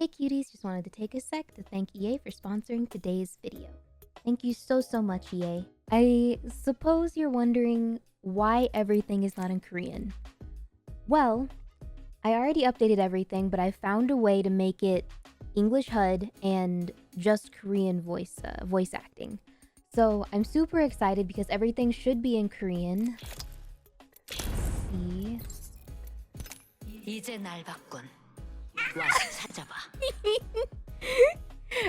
Hey cuties, just wanted to take a sec to thank EA for sponsoring today's video. Thank you so much, EA. I suppose you're wondering why everything is not in Korean. Well, I already updated everything, but I found a way to make it English HUD and just Korean voice acting. So I'm super excited because everything should be in Korean. Let's see. 이제 날 봤군. 와서 찾아봐.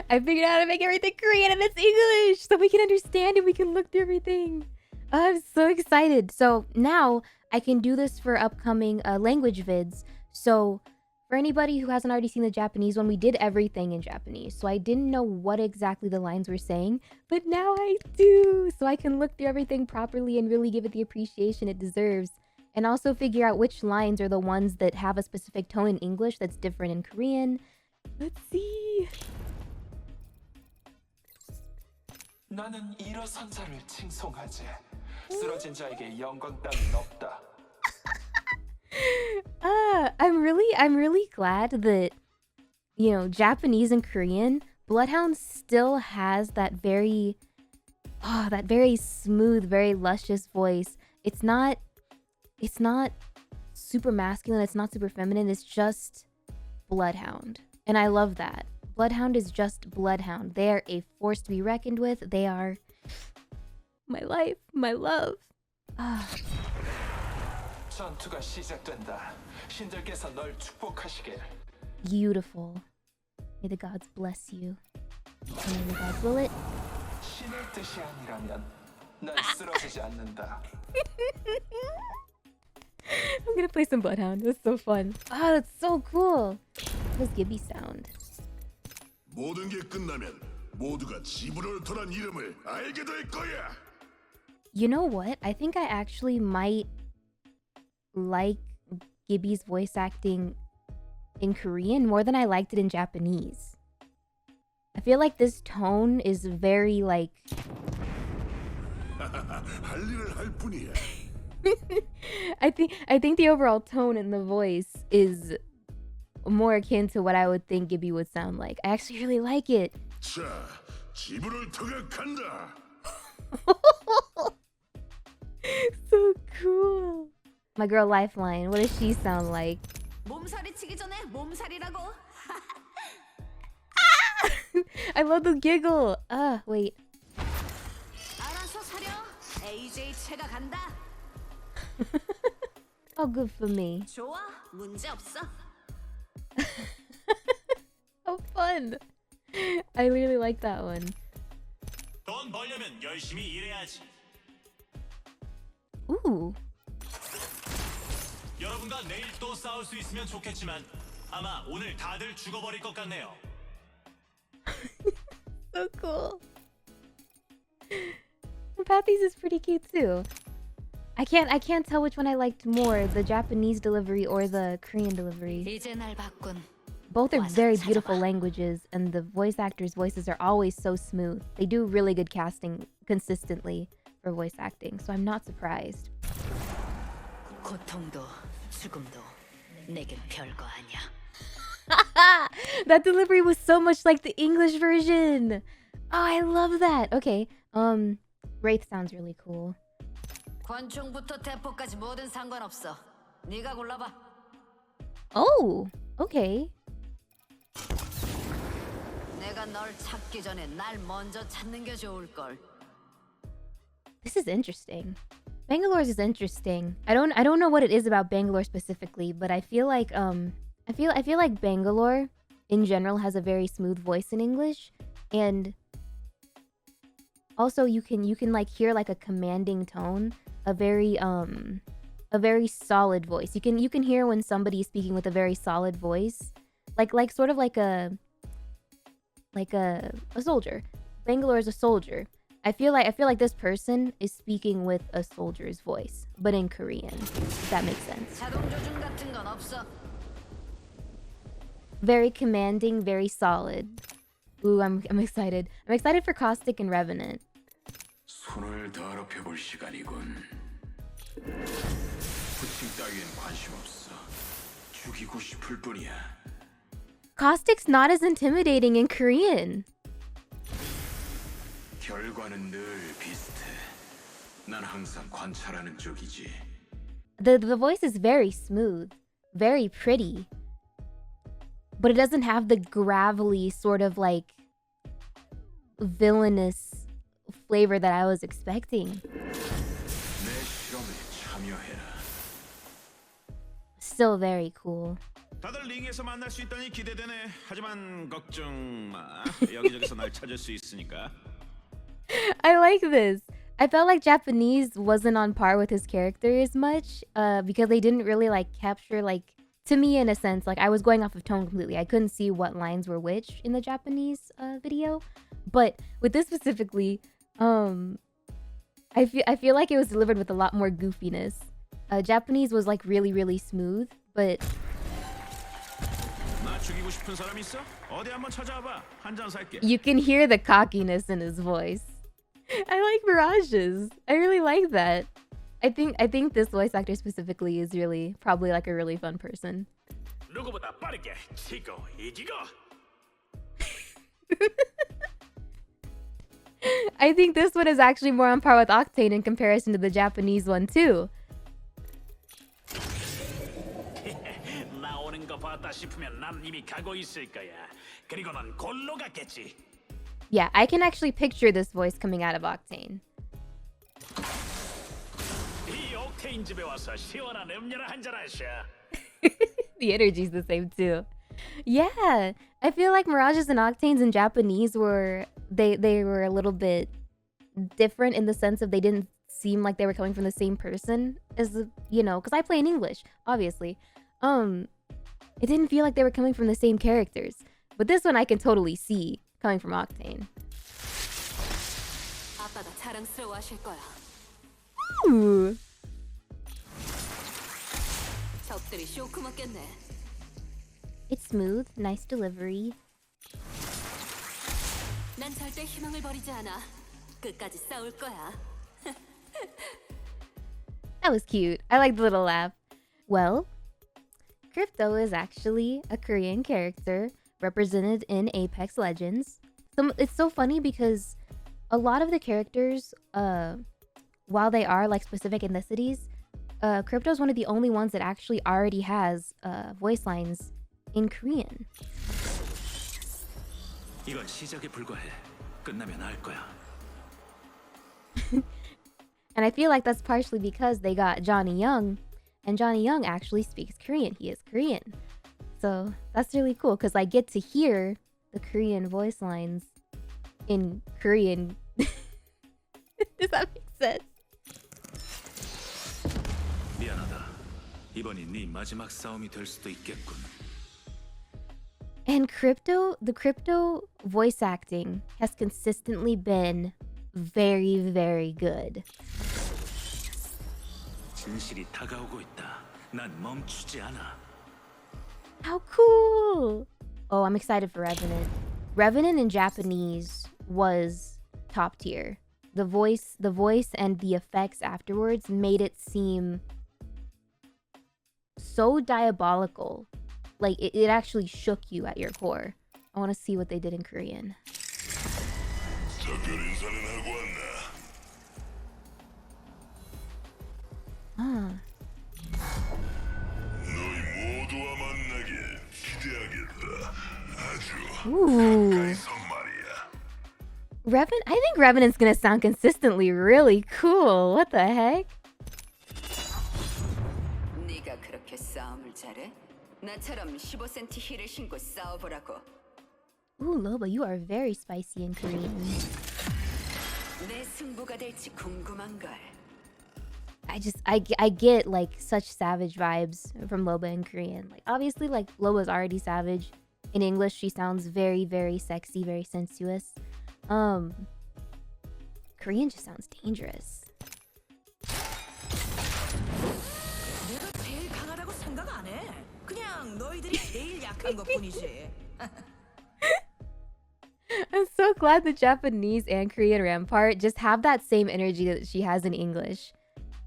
I figured out how to make everything Korean and it's English so we can understand and we can look through everything. I'm so excited. So now I can do this for upcoming language vids. So for anybody who hasn't already seen the Japanese one, we did everything in Japanese. So I didn't know what exactly the lines were saying, but now I do. So I can look through everything properly and really give it the appreciation it deserves. And also figure out which lines are the ones that have a specific tone in English that's different in Korean. Let's see. 나는 일어선자를 칭송하지. 쓰러진 자에게 영광 따윈 없다. I'm really glad that, you know, Japanese and Korean, Bloodhound still has that very smooth, very luscious voice. It's not super masculine, it's not super feminine, it's just Bloodhound. And I love that. Bloodhound is just Bloodhound. They are a force to be reckoned with. They are my life, my love. 전투가 시작된다. 신들께서 널 축복하시길. Beautiful. May the gods bless you. And may the gods will it. 신의 뜻이 아니라면 난 쓰러지지 않는다. I'm gonna play some Bloodhound. That's so fun. Oh, that's so cool. What does Gibby sound? 모든 게 끝나면 모두가 집으로 돌아온 이름을 알게 될 거야. You know what? I think I actually might like Gibby's voice acting in Korean more than I liked it in Japanese. I feel like this tone is very like 할 일을 할 뿐이야. I think the overall tone in the voice is more akin to what I would think Gibby would sound like. I actually really like it. 자, 집으로 들어간다. So cool. My girl Lifeline, what does she sound like? 몸살이 치기 전에 몸살이라고. I love the giggle. Wait. 알아서 사려. AJ 채가 간다. Oh, good for me. 좋아, 문제 없어. How fun. I really like that one. 돈 벌려면 열심히 일해야지. Ooh. 여러분과 내일 또 싸울 수 있으면 좋겠지만 아마 오늘 다들 죽어버릴 것 같네요. So cool. Pathy's is pretty cute too. I can't tell which one I liked more, the Japanese delivery or the Korean delivery. 이제 날 봤군. Both are very beautiful languages, and the voice actors' voices are always so smooth. They do really good casting consistently for voice acting, so I'm not surprised. 고통도 죽음도 내겐 별거 아니야. That delivery was so much like the English version. Oh, I love that. Okay, Wraith sounds really cool. 관총부터 대포까지 뭐든 상관없어. 네가 골라봐. Oh, okay. 내가 널 찾기 전에 날 먼저 찾는 게 좋을 걸. This is interesting. Bangalore's is interesting. I don't know what it is about Bangalore specifically, but I feel like I feel like Bangalore in general has a very smooth voice in English, and also you can like hear like a commanding tone, a very solid voice. You can hear when somebody is speaking with a very solid voice, like sort of like a soldier. Bangalore is a soldier. I feel like this person is speaking with a soldier's voice, but in Korean. If that makes sense. 자동 조준 같은 건 없어. Very commanding, very solid. Ooh, I'm excited. I'm excited for Caustic and Revenant. 손을 더럽혀 볼 시간이군. 후칭 따위엔 관심 없어. 죽이고 싶을 뿐이야. Caustic's not as intimidating in Korean. 결과는 늘 비슷해. 난 항상 관찰하는 쪽이지. The voice is very smooth, very pretty, but it doesn't have the gravelly sort of like villainous flavor that I was expecting. 내 실험에 참여해라. Still very cool. 다들 링에서 만날 수 있다니 기대되네. 하지만 걱정 마. 여기저기서 날 찾을 수 있으니까. I like this. I felt like Japanese wasn't on par with his character as much because they didn't really like capture like, to me in a sense, like I was going off of tone completely. I couldn't see what lines were which in the Japanese video. But with this specifically, I feel like it was delivered with a lot more goofiness. Japanese was like really, really smooth, but 나 죽이고 싶은 사람 있어? 어디 한번 찾아와봐. 한 잔 살게. you can hear the cockiness in his voice. I like Mirage's. I really like that. I think this voice actor specifically is really probably like a really fun person. 누구보다 빠르게 치고 이기고. I think this one is actually more on par with Octane in comparison to the Japanese one too. 나오는 거 봤다 싶으면 난 이미 가고 있을 거야. 그리고 넌 골로 갔겠지. Yeah, I can actually picture this voice coming out of Octane. 이 옥테인 집에 와서 시원한 음료를 한잔 하셔. The energy's the same too. Yeah, I feel like Mirages and Octanes in Japanese were they were a little bit different in the sense of they didn't seem like they were coming from the same person as the, you know, because I play in English, obviously. It didn't feel like they were coming from the same characters. But this one I can totally see coming from Octane. 아빠가 자랑스러워하실 거야. Ooh. 적들이 쇼크 먹겠네. It's smooth, nice delivery. 난 절대 희망을 버리지 않아. 끝까지 싸울 거야. That was cute. I like the little laugh. Well, Crypto is actually a Korean character represented in Apex Legends. It's so funny because a lot of the characters, while they are like specific ethnicities, Crypto is one of the only ones that actually already has voice lines in Korean. 이건 시작에 불과해. 끝나면 알 거야. And I feel like that's partially because they got Johnny Young, and Johnny Young actually speaks Korean. He is Korean. So that's really cool because I get to hear the Korean voice lines in Korean. Does that make sense? 미안하다. 이번이 네 마지막 싸움이 될 수도 있겠군. And the Crypto voice acting has consistently been very, very good. 진실이 다가오고 있다. 난 멈추지 않아. How cool! Oh, I'm excited for Revenant. Revenant in Japanese was top tier. The voice and the effects afterwards made it seem so diabolical. Like, it actually shook you at your core. I want to see what they did in Korean. 작별 인사는 하고 왔나? 너희 모두와 만나길 기대하겠다. 아주 Ooh. 가까이서 말이야. I think Revenant's gonna sound consistently really cool. What the heck? 네가 그렇게 싸움을 잘해? 나처럼 15cm 힐을 신고 싸워보라고. Ooh, Loba, you are very spicy in Korean. 내 승부가 될지 궁금한걸. I get like such savage vibes from Loba in Korean. Like obviously like Loba's already savage. In English she sounds very, very sexy, very sensuous. Korean just sounds dangerous. 내가 제일 강하다고 생각 안 해. 그냥 너희들이 제일 약한 것뿐이지. I'm so glad the Japanese and Korean Rampart just have that same energy that she has in English.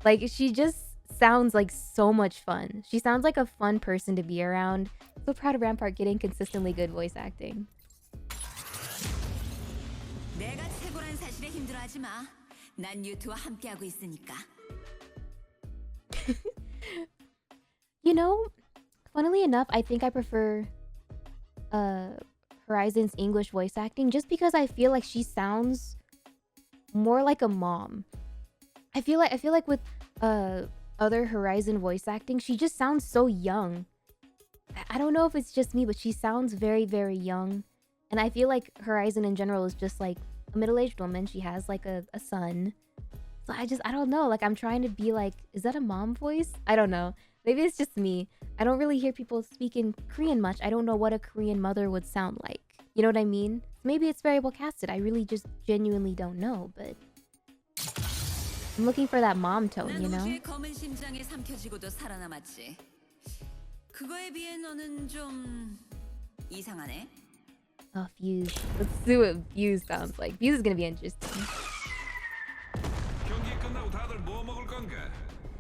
Like, she just sounds like so much fun. She sounds like a fun person to be around. So proud of Rampart getting consistently good voice acting. 내가 최고란 사실에 힘들어하지 마. 난 유튜와 함께하고 있으니까. You know, funnily enough, I think I prefer Horizon's English voice acting just because I feel like she sounds more like a mom. I feel like with other Horizon voice acting, she just sounds so young. I don't know if it's just me, but she sounds very, very young. And I feel like Horizon in general is just like a middle-aged woman. She has like a son. So I don't know. Like I'm trying to be like, is that a mom voice? I don't know. Maybe it's just me. I don't really hear people speak in Korean much. I don't know what a Korean mother would sound like. You know what I mean? Maybe it's very well casted. I really just genuinely don't know, but I'm looking for that mom tone, you know? 우주의 검은 심장에 삼켜지고도 살아남았지. 그거에 비해 너는 좀 이상하네. Oh, Fuse. Let's see what Fuse sounds like. Fuse is gonna be interesting. 경기 끝나고 다들 뭐 먹을 건가?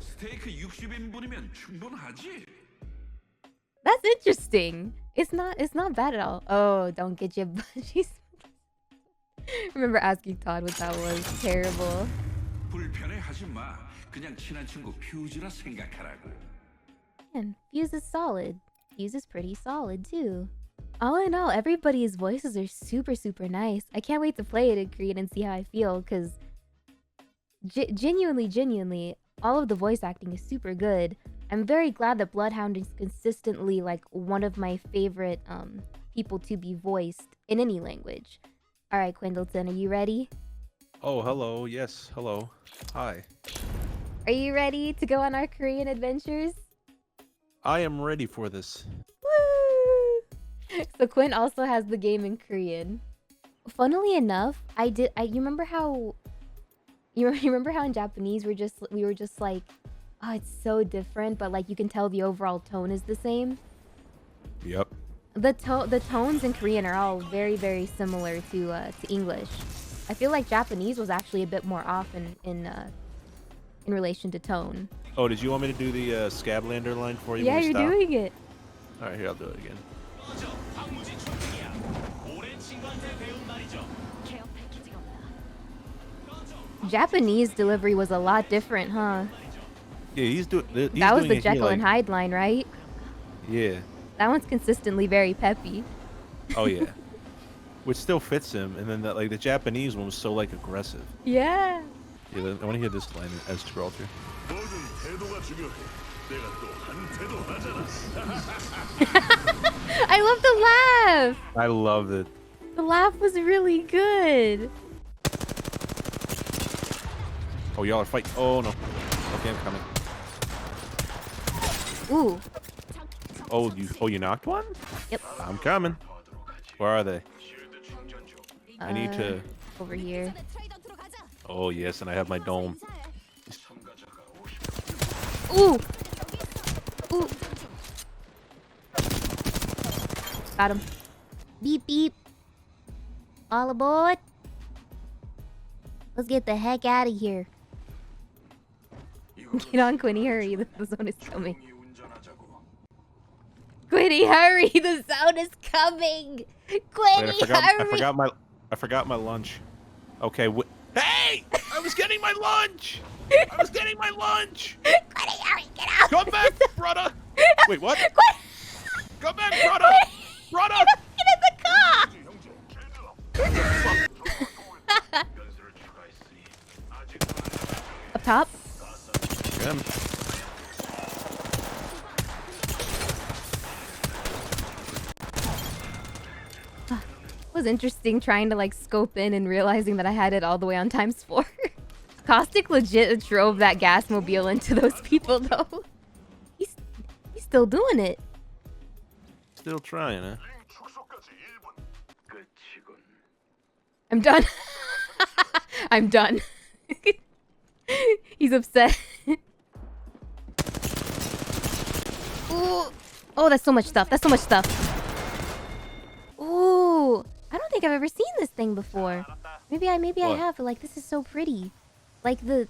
스테이크 60인분이면 충분하지. That's interesting. It's not bad at all. Oh, don't get your budgies. Remember asking Todd what that was. Terrible. 불편해하지 마. 그냥 친한 친구 퓨즈라 생각하라고. Man, Fuse is solid. Fuse is pretty solid too. All in all, everybody's voices are super, super nice. I can't wait to play it in Korean and see how I feel, because genuinely, all of the voice acting is super good. I'm very glad that Bloodhound is consistently like one of my favorite people to be voiced in any language. All right, Quindleton, are you ready? Oh, hello. Yes, hello. Hi. Are you ready to go on our Korean adventures? I am ready for this. Woo! So Quinn also has the game in Korean. Funnily enough, you remember how in Japanese we were just like, oh, it's so different, but like you can tell the overall tone is the same. Yep. The tones in Korean are all very, very similar to English. I feel like Japanese was actually a bit more off in relation to tone. Oh, did you want me to do the Scablander line for you? Yeah, when we you're stop? doing it. All right, here, I'll do it again. Japanese delivery was a lot different, huh? Yeah, he's doing. That was the Jekyll and Hyde line, right? Yeah. That one's consistently very peppy. Oh yeah. Which still fits him, and then the Japanese one was so like aggressive. Yeah. Yeah, I want to hear this line as Gibraltar. 뭐든 태도가 중요해. 내가 또 한태도 하잖아. I love the laugh. I loved it. The laugh was really good. Oh, y'all are fighting. Oh no. Okay, I'm coming. Ooh. Oh, you knocked one? Yep. I'm coming. Where are they? I need to. Over here. Oh yes, and I have my dome. Ooh. Ooh. Got him. Beep beep. All aboard. Let's get the heck out of here. Get on, Quinny, hurry. The zone is coming. Quinny, hurry. The zone is coming. Quinny, Wait, hurry. I forgot my lunch. Okay. Hey! I was getting my lunch. I was getting my lunch. Quinny, hurry. Get out. Come back, brother. Wait, what? Quinny. Come back, brother. Brother. Get in the car. Up top. Him. It was interesting trying to like scope in and realizing that I had it all the way on ×4. Caustic legit drove that gas mobile into those people though. He's still doing it. Still trying, huh? I'm done. I'm done. He's upset. Ooh. Oh, that's so much stuff. That's so much stuff. Ooh. I don't think I've ever seen this thing before. Maybe I have, but like this is so pretty. Like the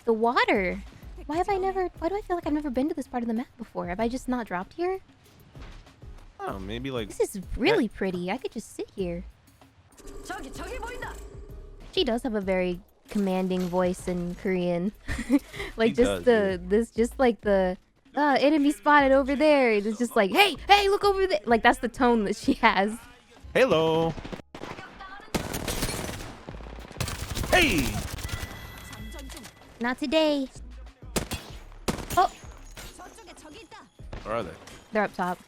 water. Why do I feel like I've never been to this part of the map before? Have I just not dropped here? Oh, maybe like. This is really pretty. I could just sit here. 저기 보인다. She does have a very commanding voice in Korean. Like She just does, the enemy spotted over there. It's just like, hey, look over there. Like that's the tone that she has. Hello. Hey. Not today. Oh, Where are they? they're up top.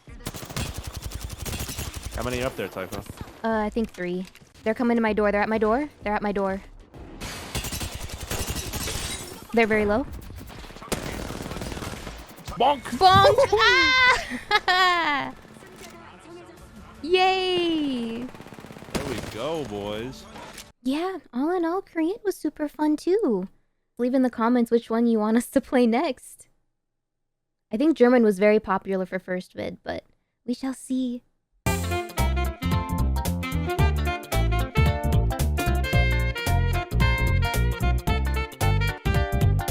How many are up there, Typho? I think 3. They're coming to my door. They're at my door. They're at my door. They're very low. Bonk. Bonk! Ah! Yay! There we go, boys. Yeah, all in all, Korean was super fun too. Leave in the comments which one you want us to play next. I think German was very popular for first vid, but we shall see.